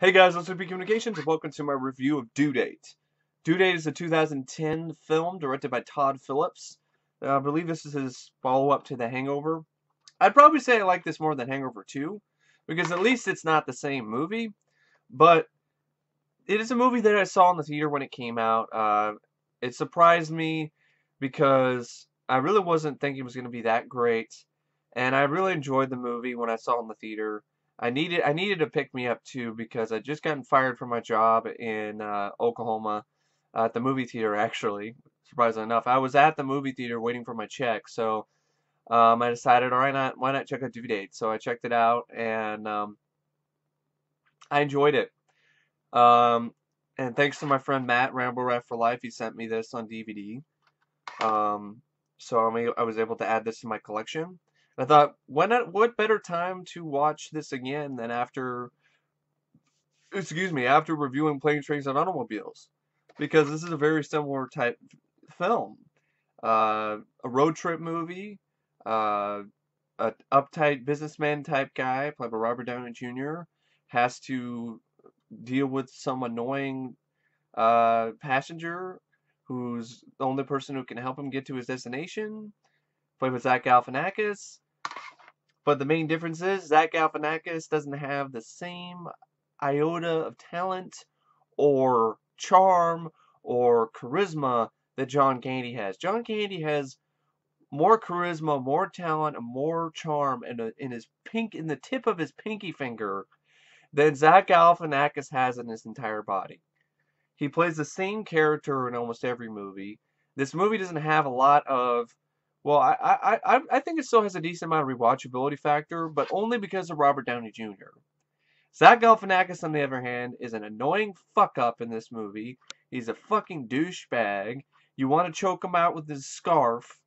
Hey guys, this is B Communications, and welcome to my review of Due Date. Due Date is a 2010 film directed by Todd Phillips. I believe this is his follow-up to The Hangover. I'd probably say I like this more than Hangover 2, because at least it's not the same movie, but it is a movie that I saw in the theater when it came out. It surprised me because I really wasn't thinking it was going to be that great, and I really enjoyed the movie when I saw it in the theater. I needed to pick me up too because I just gotten fired from my job in Oklahoma at the movie theater. Actually, surprisingly enough, I was at the movie theater waiting for my check, so I decided, all right, why not check out Due Date? So I checked it out and I enjoyed it. Um, and thanks to my friend Matt, Ramble Rat for Life, he sent me this on DVD. Um, so I was able to add this to my collection. I thought, why not? What better time to watch this again than after reviewing Planes, Trains, and Automobiles, because this is a very similar type film. A road trip movie. Uh, a uptight businessman type guy, played by Robert Downey Jr., has to deal with some annoying passenger who's the only person who can help him get to his destination, played by Zach Galifianakis. But the main difference is Zach Galifianakis doesn't have the same iota of talent or charm or charisma that John Candy has. John Candy has more charisma, more talent, and more charm in the tip of his pinky finger than Zach Galifianakis has in his entire body. He plays the same character in almost every movie. This movie doesn't have a lot of, well, I think it still has a decent amount of rewatchability factor, but only because of Robert Downey Jr. Zach Galifianakis, on the other hand, is an annoying fuck up in this movie. He's a fucking douchebag. You want to choke him out with his scarf.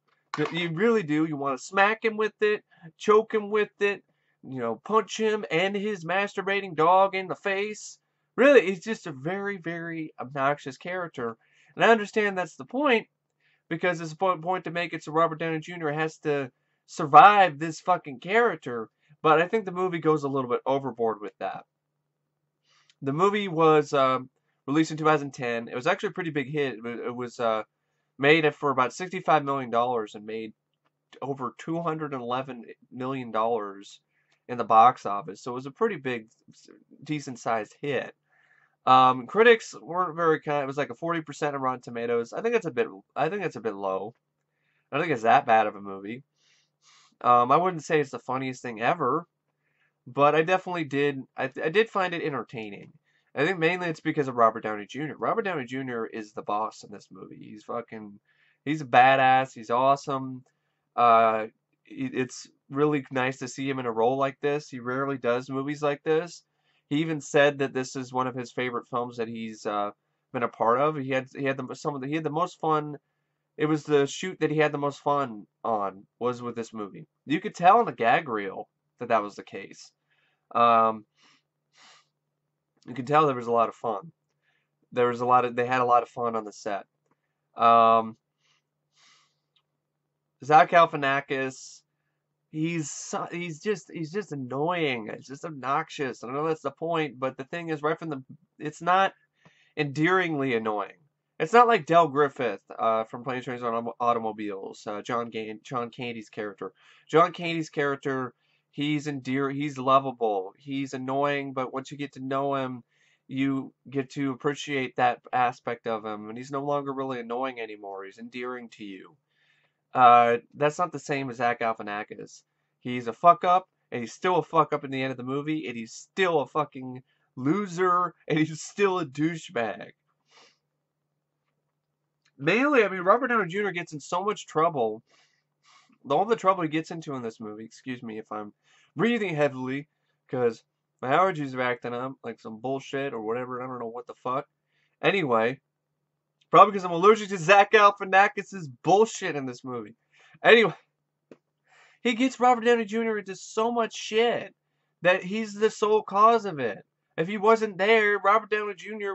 You really do. You want to smack him with it, choke him with it, punch him and his masturbating dog in the face. Really, he's just a very, very obnoxious character. And I understand that's the point, because it's a point to make it so Robert Downey Jr. has to survive this fucking character. But I think the movie goes a little bit overboard with that. The movie was released in 2010. It was actually a pretty big hit. It was made for about $65 million and made over $211 million in the box office. So it was a pretty big, decent sized hit. Critics weren't very kind. It was like a 40% on Rotten Tomatoes. I think it's a bit low. I don't think it's that bad of a movie. I wouldn't say it's the funniest thing ever, but I definitely did. I did find it entertaining. I think mainly it's because of Robert Downey Jr. Robert Downey Jr. is the boss in this movie. He's a badass. He's awesome. Uh, it's really nice to see him in a role like this. He rarely does movies like this. He even said that this is one of his favorite films that he's been a part of. He had the most fun. It was the shoot that he had the most fun on was with this movie. You could tell in the gag reel that was the case. Um, you could tell there was a lot of fun. They had a lot of fun on the set. Um, Zach Galifianakis, he's just annoying. It's just obnoxious. I know that's the point, but the thing is, it's not endearingly annoying. It's not like Del Griffith from Planes, Trains, and Automobiles, John Candy's character. John Candy's character, he's lovable, he's annoying, but once you get to know him, you get to appreciate that aspect of him, and he's no longer really annoying anymore. He's endearing to you. That's not the same as Zach Galifianakis. He's a fuck up, and he's still a fuck up in the end of the movie, and he's still a fucking loser, and he's still a douchebag. Mainly, I mean, Robert Downey Jr. gets in so much trouble. All the trouble he gets into in this movie, excuse me if I'm breathing heavily, because my allergies are acting up like some bullshit or whatever. I don't know what the fuck. Anyway, probably because I'm allergic to Zach Galifianakis' bullshit in this movie. Anyway, he gets Robert Downey Jr. into so much shit that he's the sole cause of it. If he wasn't there, Robert Downey Jr.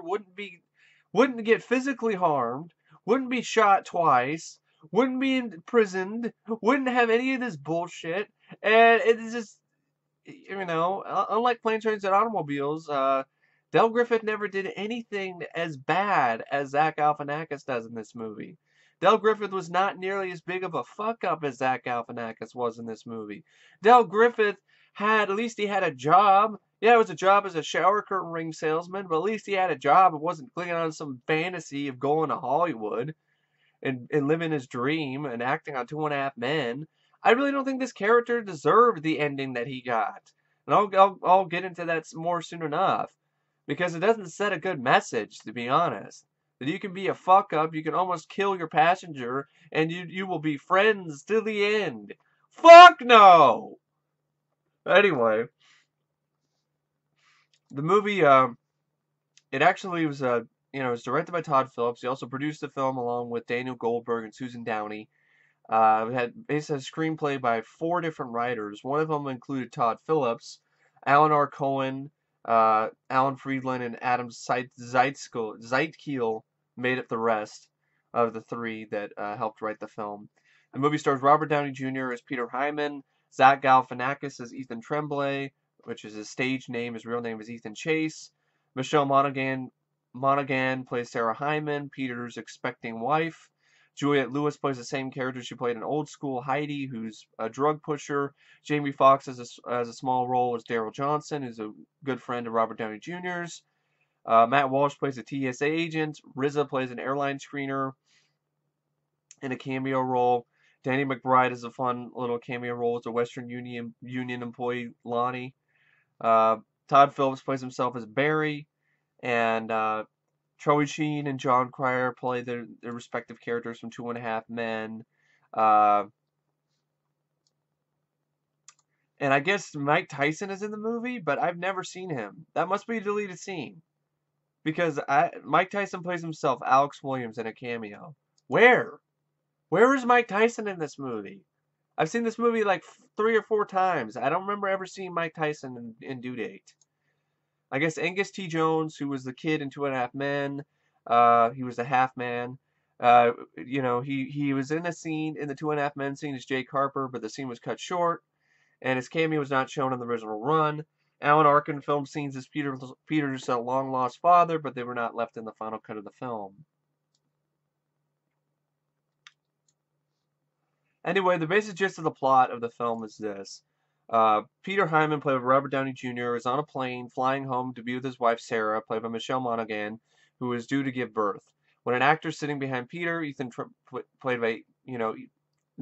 wouldn't get physically harmed, wouldn't be shot twice, wouldn't be imprisoned, wouldn't have any of this bullshit, and it's just, unlike Planes, Trains, and Automobiles, Del Griffith never did anything as bad as Zach Galifianakis does in this movie. Del Griffith was not nearly as big of a fuck up as Zach Galifianakis was in this movie. Del Griffith at least he had a job. Yeah, it was a job as a shower curtain ring salesman, but at least he had a job. It wasn't clinging on some fantasy of going to Hollywood and living his dream and acting on Two and a Half Men. I really don't think this character deserved the ending that he got. And I'll get into that more soon enough. Because it doesn't set a good message, to be honest. That you can be a fuck up, you can almost kill your passenger, and you will be friends to the end. Fuck no! Anyway, the movie, it actually was, it was directed by Todd Phillips. He also produced the film along with Daniel Goldberg and Susan Downey. It had based on a screenplay by 4 different writers. One of them included Todd Phillips, Alan R. Cohen, Alan Friedland, and Adam Zeitkeel made up the rest of the 3 that helped write the film. The movie stars Robert Downey Jr. as Peter Hyman, Zach Galifianakis as Ethan Tremblay, which is his stage name. His real name is Ethan Chase. Michelle Monaghan plays Sarah Hyman, Peter's expecting wife. Juliette Lewis plays the same character she played in Old School, Heidi, who's a drug pusher. Jamie Foxx has a small role as Daryl Johnson, who's a good friend of Robert Downey Jr.'s. Matt Walsh plays a TSA agent. RZA plays an airline screener in a cameo role. Danny McBride has a fun little cameo role as a Western Union employee, Lonnie. Todd Phillips plays himself as Barry. And Charlie Sheen and John Cryer play their respective characters from Two and a Half Men. And I guess Mike Tyson is in the movie, but I've never seen him. That must be a deleted scene. Because Mike Tyson plays himself, Alex Williams, in a cameo. Where? Where is Mike Tyson in this movie? I've seen this movie like 3 or 4 times. I don't remember ever seeing Mike Tyson in Due Date. I guess Angus T. Jones, who was the kid in Two and a Half Men, he was the half man. He was in a scene in the Two and a Half Men scene as Jake Harper, but the scene was cut short, and his cameo was not shown in the original run. Alan Arkin filmed scenes as Peter's long lost father, but they were not left in the final cut of the film. Anyway, the basic gist of the plot of the film is this. Peter Hyman, played by Robert Downey Jr., is on a plane flying home to be with his wife Sarah, played by Michelle Monaghan, who is due to give birth. When an actor sitting behind Peter, played by, the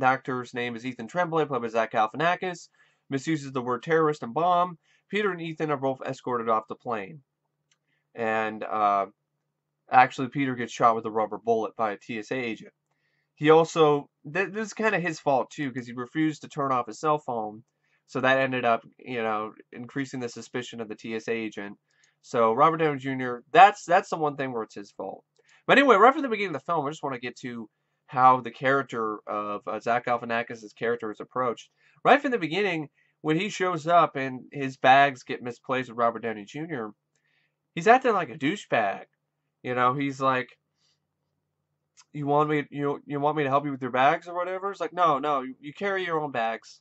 actor's name is Ethan Tremblay, played by Zach Galifianakis, misuses the word terrorist and bomb, Peter and Ethan are both escorted off the plane. And actually, Peter gets shot with a rubber bullet by a TSA agent. He also, this is kind of his fault too, because he refused to turn off his cell phone. So that ended up, increasing the suspicion of the TSA agent. So Robert Downey Jr., that's the one thing where it's his fault. But anyway, right from the beginning of the film, I just want to get to how the character of Zach Galifianakis' character is approached. Right from the beginning, when he shows up and his bags get misplaced with Robert Downey Jr., he's acting like a douchebag. He's like, you want me to help you with your bags or whatever? It's like, no, you carry your own bags.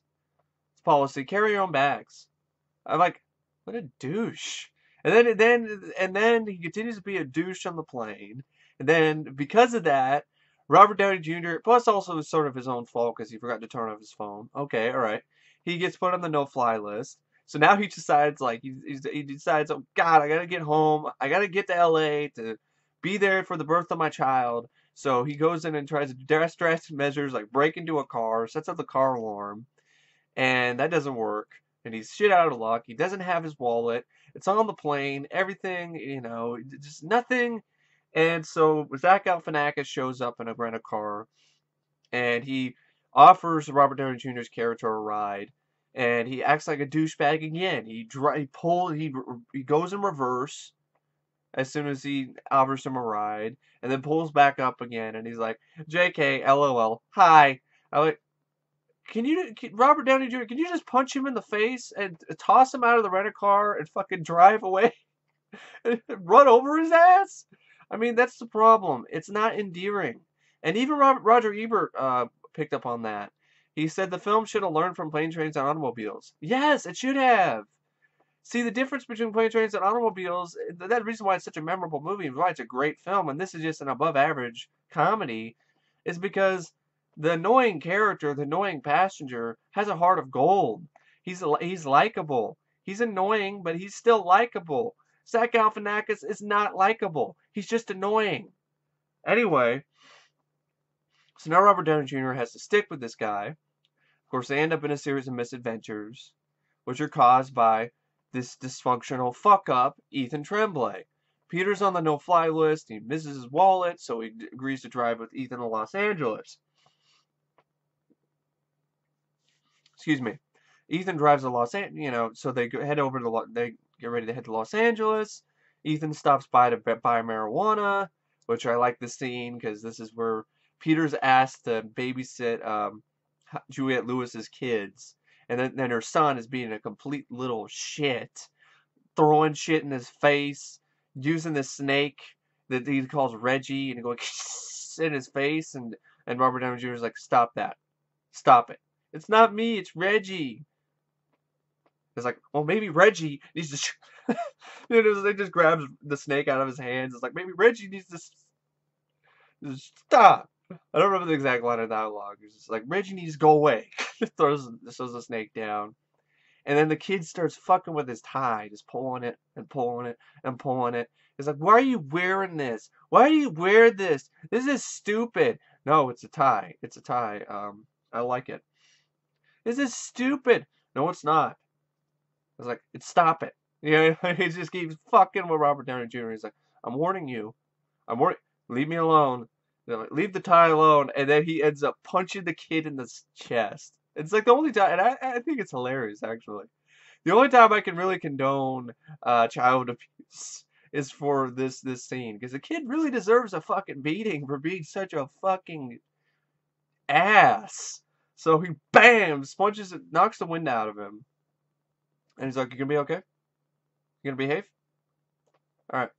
Policy, carry your own bags. I'm like, what a douche. And then he continues to be a douche on the plane. And then because of that, Robert Downey Jr. plus also it's sort of his own fault because he forgot to turn off his phone. Okay, all right. He gets put on the no-fly list. So now he decides he decides, oh God, I gotta get home. I gotta get to LA to be there for the birth of my child. So he goes in and tries to drastic measures like break into a car, sets up the car alarm. And that doesn't work. And he's shit out of luck. He doesn't have his wallet. It's on the plane. Everything, just nothing. And so Zach Galifianakis shows up in a rental car. And he offers Robert Downey Jr.'s character a ride. And he acts like a douchebag again. He goes in reverse as soon as he offers him a ride. And then pulls back up again. And he's like, JK, LOL, hi. I'm like, Robert Downey Jr., can you just punch him in the face and toss him out of the rental car and fucking drive away? And run over his ass? I mean, that's the problem. It's not endearing. And even Roger Ebert picked up on that. He said the film should have learned from Plane, Trains, and Automobiles. Yes, it should have. See, the difference between Plane, Trains, and Automobiles, that's the reason why it's such a memorable movie and why it's a great film, and this is just an above-average comedy, is because the annoying character, the annoying passenger, has a heart of gold. He's likable. He's annoying, but he's still likable. Zach Galifianakis is not likable. He's just annoying. Anyway, so now Robert Downey Jr. has to stick with this guy. Of course, they end up in a series of misadventures, which are caused by this dysfunctional fuck-up, Ethan Tremblay. Peter's on the no-fly list. He misses his wallet, so he agrees to drive with Ethan to Los Angeles. Excuse me. Ethan drives to Los Angeles, so they head over to they get ready to head to Los Angeles. Ethan stops by to buy marijuana, which I like the scene because this is where Peter's asked to babysit Juliette Lewis's kids, and then her son is being a complete little shit, throwing shit in his face, using the snake that he calls Reggie, and going in his face, and Robert Downey Jr. is like, stop that, stop it. It's not me, it's Reggie. It's like, well, maybe Reggie needs to. They just grabs the snake out of his hands. It's like, maybe Reggie needs to stop. I don't remember the exact line of dialogue. It's just like, Reggie needs to go away. throws the snake down. And then the kid starts fucking with his tie, just pulling it and pulling it and pulling it. It's like, why are you wearing this? Why do you wear this? This is stupid. No, it's a tie. It's a tie. I like it. This is stupid. No, it's not. I was like, stop it. He just keeps fucking with Robert Downey Jr. He's like, I'm warning you. Leave me alone. Leave the tie alone. And then he ends up punching the kid in the chest. It's like the only time, and I think it's hilarious, actually. The only time I can really condone child abuse is for this scene. Because the kid really deserves a fucking beating for being such a fucking ass. So he, bam, punches it, knocks the wind out of him. And he's like, you gonna be okay? You gonna behave? Alright.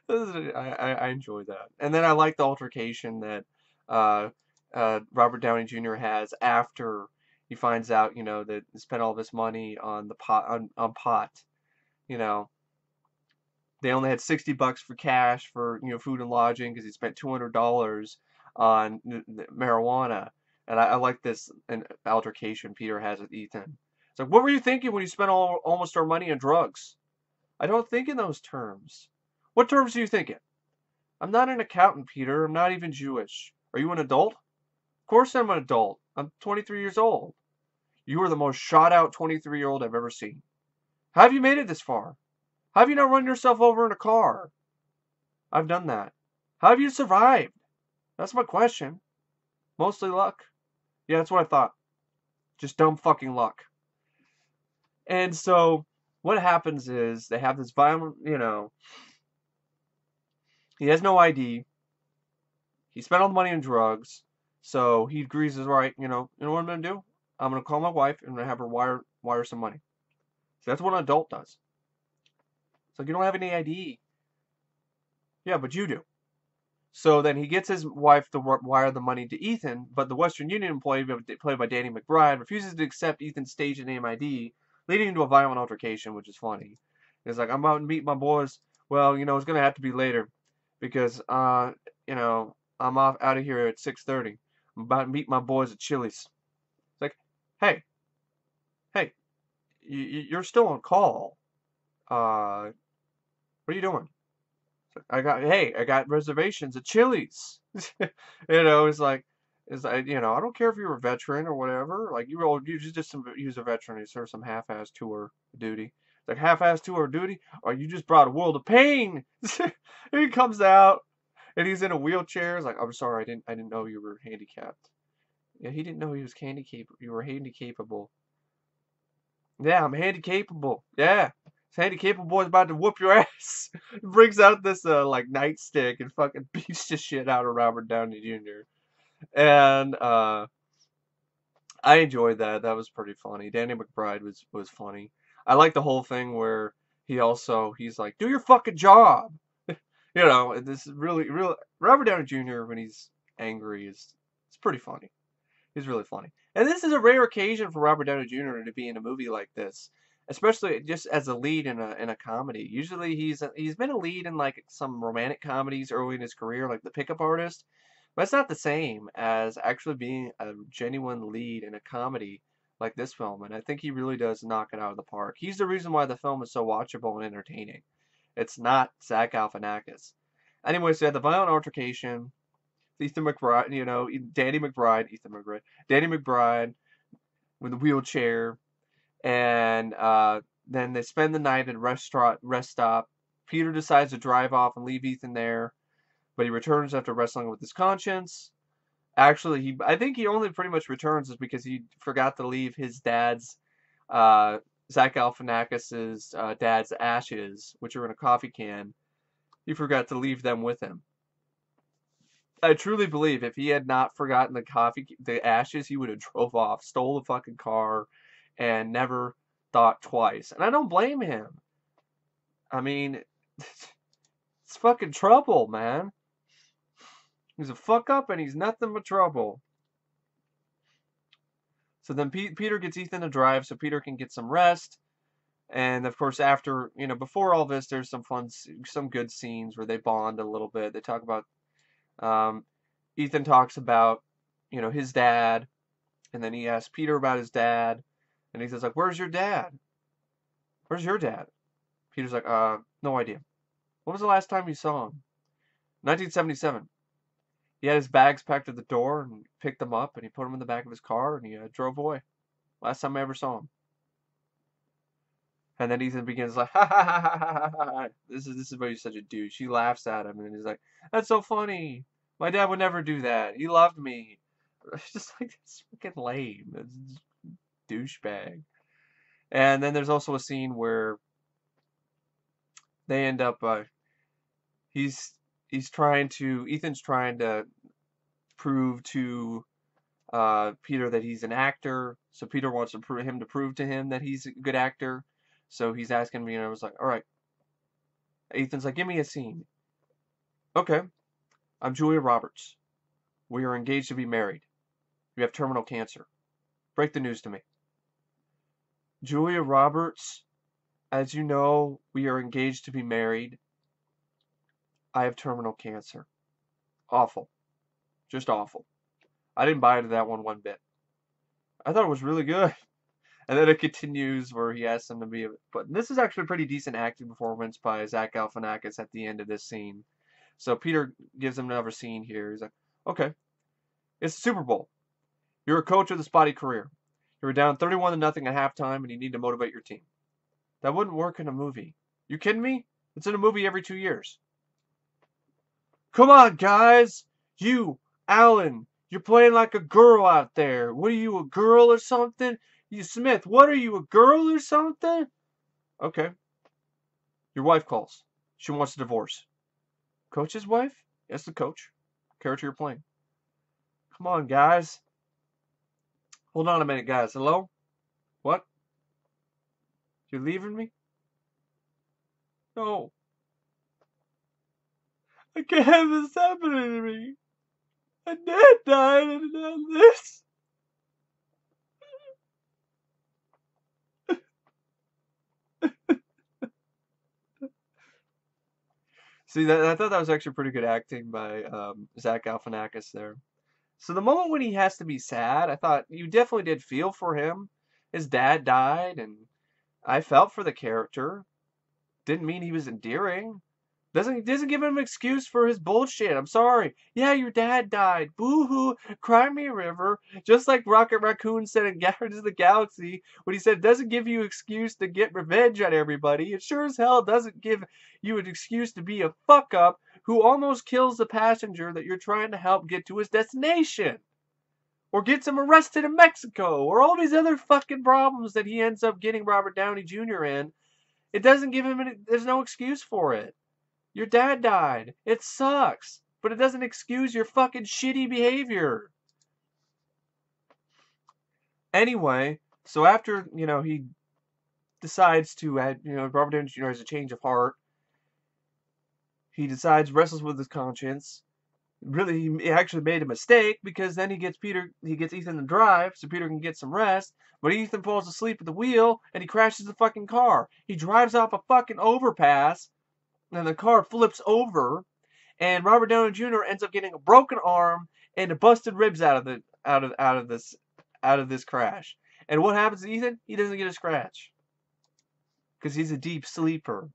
I enjoy that. And then I like the altercation that Robert Downey Jr. has after he finds out, that he spent all this money on the pot. They only had $60 for cash for, food and lodging because he spent $200 on marijuana. And I like this altercation Peter has with Ethan. It's like, what were you thinking when you spent almost our money on drugs? I don't think in those terms. What terms are you thinking? I'm not an accountant, Peter. I'm not even Jewish. Are you an adult? Of course I'm an adult. I'm 23 years old. You are the most shot-out 23-year-old I've ever seen. How have you made it this far? How have you not run yourself over in a car? I've done that. How have you survived? That's my question. Mostly luck. Yeah, that's what I thought. Just dumb fucking luck. And so what happens is they have this violent, he has no ID. He spent all the money on drugs. So he agrees, is right, you know what I'm going to do? I'm going to call my wife and I'm going to have her wire some money. So that's what an adult does. It's like, you don't have any ID. Yeah, but you do. So then he gets his wife to wire the money to Ethan, but the Western Union employee, played by Danny McBride, refuses to accept Ethan's stage name ID, leading to a violent altercation, which is funny. He's like, I'm out to meet my boys. Well, it's going to have to be later because, I'm out of here at 6:30. I'm about to meet my boys at Chili's. It's like, hey, you're still on call. What are you doing? I got reservations at Chili's. It's like, I don't care if you're a veteran or whatever. Like you just use a veteran to serve some half-ass tour duty. It's like half-ass tour duty, or you just brought a world of pain. He comes out and he's in a wheelchair. It's like, I'm sorry, I didn't know you were handicapped. Yeah, he didn't know he was handicapped. You were handicapable. Yeah, I'm handicapable. Yeah. Handicapable boy's about to whoop your ass. Brings out this nightstick and fucking beats the shit out of Robert Downey Jr. And I enjoyed that. That was pretty funny. Danny McBride was funny. I like the whole thing where he's like, do your fucking job. This is really Robert Downey Jr. when he's angry it's pretty funny. He's really funny. And this is a rare occasion for Robert Downey Jr. to be in a movie like this. especially just as a lead in a comedy. Usually he's been a lead in like some romantic comedies early in his career, like The Pickup Artist, but it's not the same as actually being a genuine lead in a comedy like this film. And I think he really does knock it out of the park. He's the reason why the film is so watchable and entertaining. It's not Zach Galifianakis. Anyway, so you had the violent altercation. Ethan McBride, Danny McBride with a wheelchair, and then they spend the night at a rest stop. Peter decides to drive off and leave Ethan there, but he returns after wrestling with his conscience. Actually, I think he only pretty much returns is because he forgot to leave his dad's, uh, Zach Galifianakis's dad's ashes, which are in a coffee can. He forgot to leave them with him. I truly believe if he had not forgotten the ashes, he would have drove off, stole the fucking car, and never thought twice. And I don't blame him. I mean, it's fucking trouble, man. He's a fuck up and he's nothing but trouble. So then Peter gets Ethan to drive so Peter can get some rest. And of course, after, before all this, there's some good scenes where they bond a little bit. They talk about, Ethan talks about, his dad. And then he asks Peter about his dad. And he says, like, where's your dad? Where's your dad? Peter's like, no idea. When was the last time you saw him? 1977. He had his bags packed at the door and picked them up and he put them in the back of his car and he drove away. Last time I ever saw him. And then Ethan begins like, ha ha ha ha ha ha ha. This is why he's such a douche. She laughs at him and he's like, that's so funny. My dad would never do that. He loved me. It's just like, it's fucking lame. It's douchebag. And then there's also a scene where they end up, Ethan's trying to prove to Peter that he's an actor. So Peter wants him to prove to him that he's a good actor. So he's asking me, and I was like, all right. Ethan's like, give me a scene. Okay. I'm Julia Roberts. We are engaged to be married. You have terminal cancer. Break the news to me. Julia Roberts, as you know, we are engaged to be married. I have terminal cancer. Awful. Just awful. I didn't buy into that one bit. I thought it was really good. And then it continues where he asks him to be. But this is actually a pretty decent acting performance by Zach Galifianakis at the end of this scene. So Peter gives him another scene here. He's like, okay, it's the Super Bowl. You're a coach with a spotty career. You were down 31-0 at halftime and you need to motivate your team. That wouldn't work in a movie. You kidding me? It's in a movie every 2 years. Come on, guys. You, Alan, you're playing like a girl out there. What are you, a girl or something? You, Smith, what are you, a girl or something? Okay. Your wife calls. She wants a divorce. Coach's wife? Yes, the coach. Character you're playing. Come on, guys. Hold on a minute, guys. Hello? What? You're leaving me? No. I can't have this happening to me. My dad died and now this. See, I thought that was actually pretty good acting by Zach Galifianakis there. So the moment when he has to be sad, I thought you definitely did feel for him. His dad died, and I felt for the character. Didn't mean he was endearing. Doesn't give him an excuse for his bullshit. I'm sorry. Yeah, your dad died. Boo-hoo. Cry me a river. Just like Rocket Raccoon said in Guardians of the Galaxy when he said it doesn't give you an excuse to get revenge on everybody. It sure as hell doesn't give you an excuse to be a fuck-up who almost kills the passenger that you're trying to help get to his destination. Or gets him arrested in Mexico. Or all these other fucking problems that he ends up getting Robert Downey Jr. in. It doesn't give him there's no excuse for it. Your dad died. It sucks. But it doesn't excuse your fucking shitty behavior. Anyway, so after, he decides to, Robert Downey Jr. has a change of heart. He wrestles with his conscience. Really, he actually made a mistake because then he gets Ethan to drive so Peter can get some rest. But Ethan falls asleep at the wheel and he crashes the fucking car. He drives off a fucking overpass and the car flips over and Robert Downey Jr. ends up getting a broken arm and a busted ribs out of this crash. And what happens to Ethan? He doesn't get a scratch because he's a deep sleeper.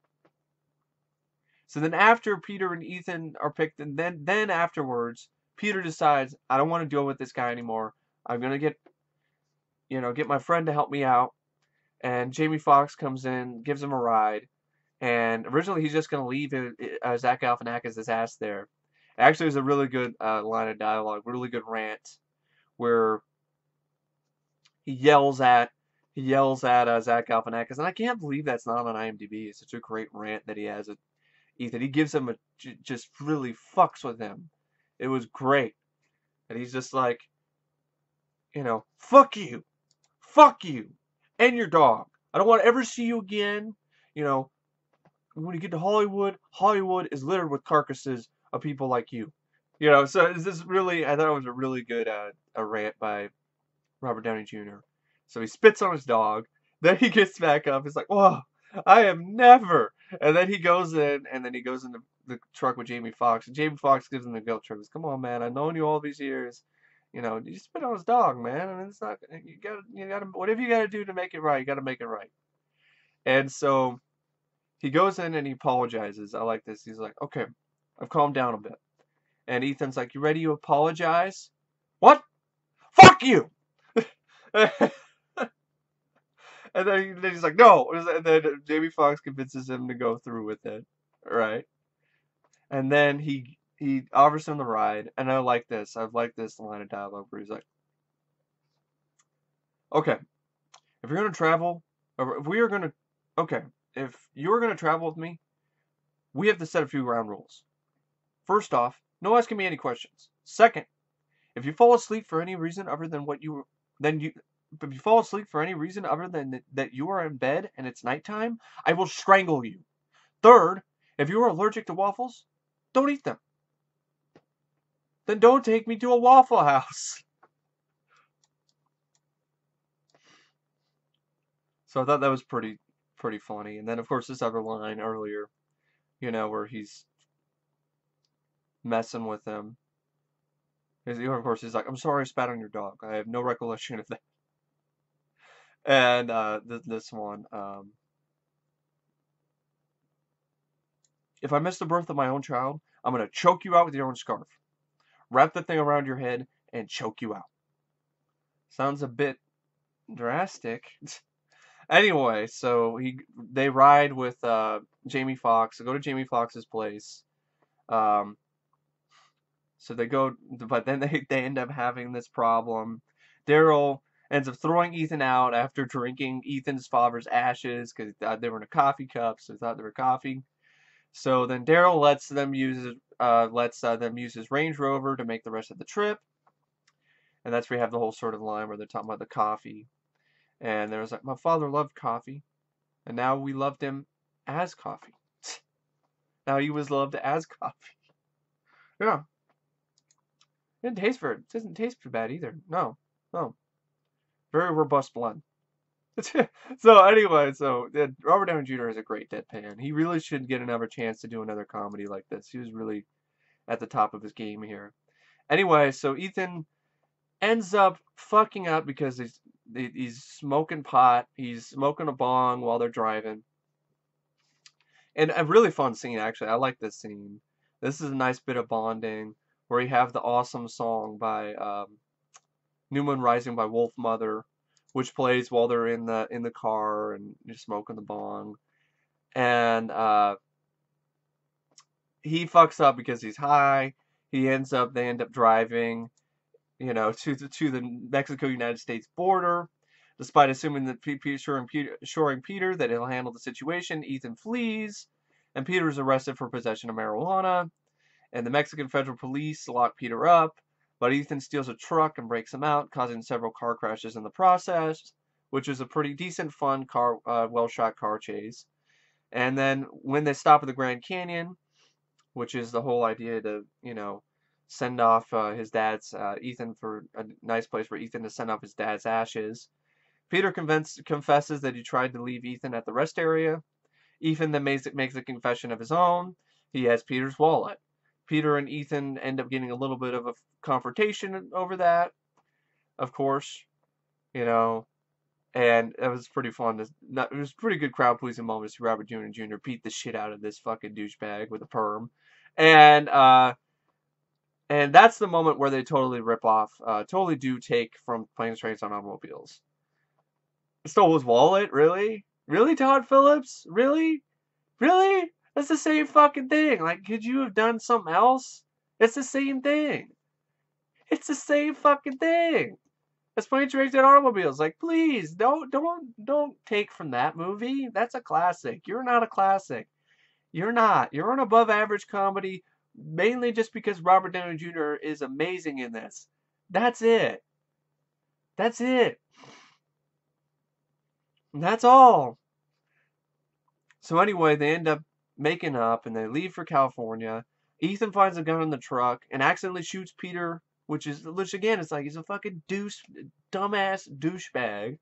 So then after Peter and Ethan are picked, and then afterwards, Peter decides, I don't want to deal with this guy anymore. I'm gonna get my friend to help me out. And Jamie Foxx comes in, gives him a ride. And originally he's just gonna leave Zach Galifianakis' ass there. Actually, it was a really good line of dialogue, really good rant, where he yells at Zach Galifianakis, and I can't believe that's not on IMDb. It's such a great rant that he has with Ethan. He gives him just really fucks with him. It was great, and he's just like, fuck you, and your dog. I don't want to ever see you again. When you get to Hollywood, Hollywood is littered with carcasses of people like you. So this is really, I thought it was a really good a rant by Robert Downey Jr. So he spits on his dog. Then he gets back up. He's like, whoa, I am never. And then he goes in, and then he goes into the truck with Jamie Foxx. And Jamie Foxx gives him the guilt trip. He says, come on, man, I've known you all these years. You spit on his dog, man. And it's not, you gotta, whatever you gotta do to make it right, you gotta make it right. And so he goes in and he apologizes. I like this. He's like, okay, I've calmed down a bit. And Ethan's like, you ready to apologize? What? Fuck you! And then he's like, no. And then Jamie Foxx convinces him to go through with it, right? And then he offers him the ride, and I like this. I like this line of dialogue where he's like, okay, if you're gonna travel, or if we are gonna, okay, if you're gonna travel with me, we have to set a few ground rules. First off, no asking me any questions. Second, if you fall asleep for any reason other than if you fall asleep for any reason other than that you are in bed and it's nighttime, I will strangle you. Third, if you are allergic to waffles, don't eat them. Then don't take me to a Waffle House. So I thought that was pretty funny. And then of course this other line earlier, where he's messing with him. Of course he's like, I'm sorry I spat on your dog. I have no recollection of that. And this one, if I miss the birth of my own child, I'm going to choke you out with your own scarf. Wrap the thing around your head and choke you out. Sounds a bit drastic. Anyway, so they ride with Jamie Foxx. They go to Jamie Foxx's place. So they go, but then they end up having this problem. Daryl ends up throwing Ethan out after drinking Ethan's father's ashes because he thought they were in a coffee cup, so he thought they were coffee. So then Daryl lets them use his Range Rover to make the rest of the trip, and that's where you have the whole sort of line where they're talking about the coffee, and there's like, my father loved coffee, and now we loved him as coffee. Now he was loved as coffee. Yeah. It doesn't taste too bad either. No. Very robust blend. So anyway, Robert Downey Jr. is a great deadpan. He really should get another chance to do another comedy like this. He was really at the top of his game here. Anyway, so Ethan ends up fucking up because he's smoking pot. He's smoking a bong while they're driving. And a really fun scene, actually. I like this scene. This is a nice bit of bonding where you have the awesome song by New Moon Rising by Wolf Mother, which plays while they're in the car and just smoking the bong. And he fucks up because he's high. They end up driving, to the Mexico-United States border. Despite assuming that assuring Peter that he'll handle the situation, Ethan flees, and Peter is arrested for possession of marijuana. And the Mexican Federal Police lock Peter up. But Ethan steals a truck and breaks him out, causing several car crashes in the process, which is a pretty decent, fun well-shot car chase. And then when they stop at the Grand Canyon, which is the whole idea to, send off his dad's Ethan for a nice place for Ethan to send off his dad's ashes. Peter confesses that he tried to leave Ethan at the rest area. Ethan then makes a confession of his own. He has Peter's wallet. Peter and Ethan end up getting a little bit of a confrontation over that, of course, you know, and it was pretty fun. It was a pretty good crowd pleasing moment to see Robert Downey Jr. beat the shit out of this fucking douchebag with a perm, and that's the moment where they totally rip off, totally do take from Planes, Trains, and Automobiles. Stole his wallet, really? Really, Todd Phillips? Really? Really? That's the same fucking thing. Like, could you have done something else? It's the same thing. It's the same fucking thing. That's Planes, Trains, and Automobiles. Like, please, don't take from that movie. That's a classic. You're not a classic. You're not. You're an above average comedy, mainly just because Robert Downey Jr. is amazing in this. That's it. That's it. That's all. So anyway, they end up making up and they leave for California. Ethan finds a gun in the truck and accidentally shoots Peter, which again, it's like he's a fucking dumbass douchebag.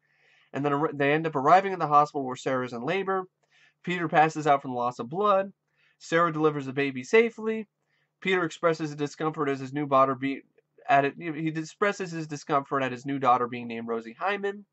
And then they end up arriving at the hospital where Sarah's in labor. Peter passes out from the loss of blood. Sarah delivers the baby safely. Peter expresses his discomfort as his new daughter he expresses his discomfort at his new daughter being named Rosie Hyman.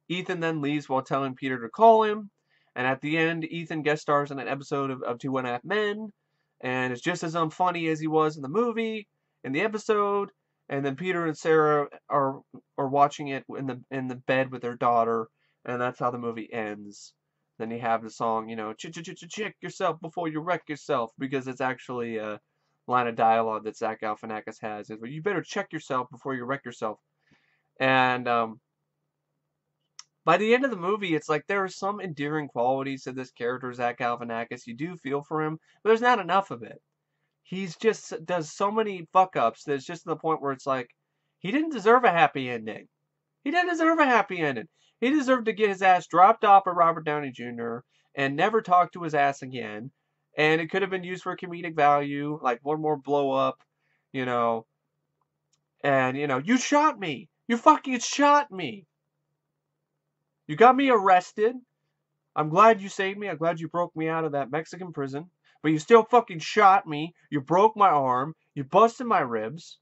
Ethan then leaves while telling Peter to call him. And at the end, Ethan guest stars in an episode of 2.5 Men. And it's just as unfunny as he was in the movie, in the episode. And then Peter and Sarah are watching it in the bed with their daughter. And that's how the movie ends. Then you have the song, check yourself before you wreck yourself. Because it's actually a line of dialogue that Zach Galifianakis has. Is, well, you better check yourself before you wreck yourself. And by the end of the movie, it's like there are some endearing qualities to this character, Zach Galifianakis. You do feel for him, but there's not enough of it. He's just does so many fuck ups that it's just to the point where it's like he didn't deserve a happy ending. He didn't deserve a happy ending. He deserved to get his ass dropped off by Robert Downey Jr. and never talk to his ass again. And it could have been used for comedic value, like one more blow up, you know. And you shot me. You fucking shot me. You got me arrested. I'm glad you saved me. I'm glad you broke me out of that Mexican prison. But you still fucking shot me. You broke my arm. You busted my ribs.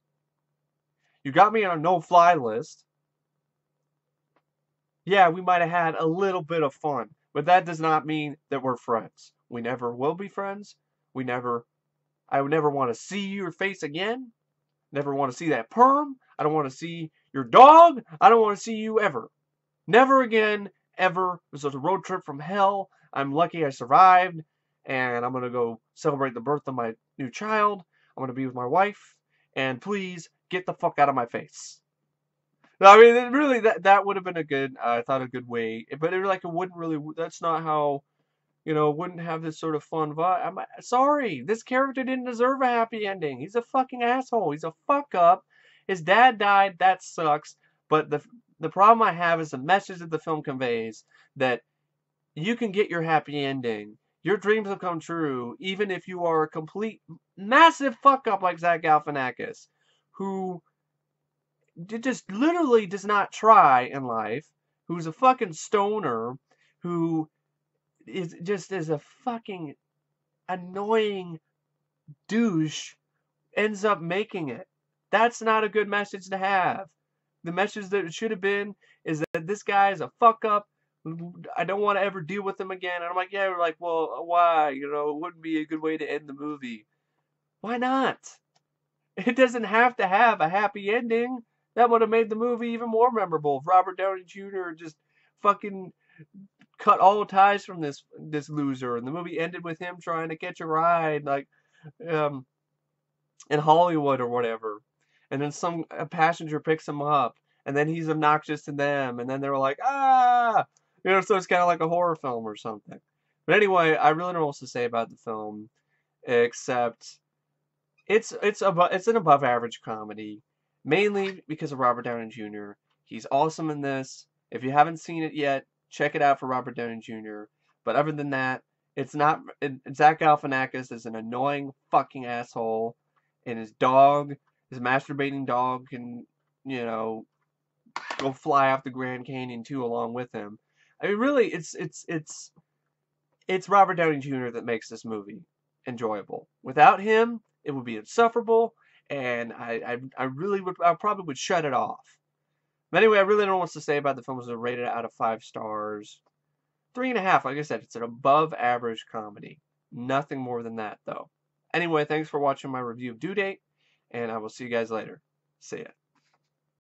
You got me on a no-fly list. Yeah, we might have had a little bit of fun. But that does not mean that we're friends. We never will be friends. I would never want to see your face again. Never want to see that perm. I don't want to see your dog. I don't want to see you ever. Never again, ever. It was a road trip from hell. I'm lucky I survived. And I'm going to go celebrate the birth of my new child. I'm going to be with my wife. And please, get the fuck out of my face. I mean, really, that would have been I thought a good way. But it wouldn't really, that's not how, wouldn't have this sort of fun vibe. I'm sorry. This character didn't deserve a happy ending. He's a fucking asshole. He's a fuck up. His dad died. That sucks. But the problem I have is the message that the film conveys that you can get your happy ending. Your dreams will come true, even if you are a complete, massive fuck up like Zach Galifianakis, who just literally does not try in life, who's a fucking stoner, who is a fucking annoying douche, ends up making it. That's not a good message to have. The message that it should have been is that this guy is a fuck up. I don't want to ever deal with him again. And I'm like, yeah, we're like, well, why? It wouldn't be a good way to end the movie. Why not? It doesn't have to have a happy ending. That would have made the movie even more memorable if Robert Downey Jr. just fucking cut all ties from this loser, and the movie ended with him trying to catch a ride, like in Hollywood or whatever. And then a passenger picks him up, and then he's obnoxious to them, and then they're like, ah! So it's kind of like a horror film or something. But anyway, I really don't know what to say about the film, except it's an above average comedy, mainly because of Robert Downey Jr. He's awesome in this. If you haven't seen it yet, check it out for Robert Downey Jr. But other than that, Zach Galifianakis is an annoying fucking asshole. and his dog, his masturbating dog, can, you know, go fly off the Grand Canyon too along with him. I mean, really, it's Robert Downey Jr. that makes this movie enjoyable. Without him, it would be insufferable, and I really would, I probably would shut it off. But anyway, I really don't know what to say about the film. It's rated out of 5 stars. 3.5, like I said, it's an above average comedy. Nothing more than that, though. Anyway, thanks for watching my review of Due Date, and I will see you guys later. See ya.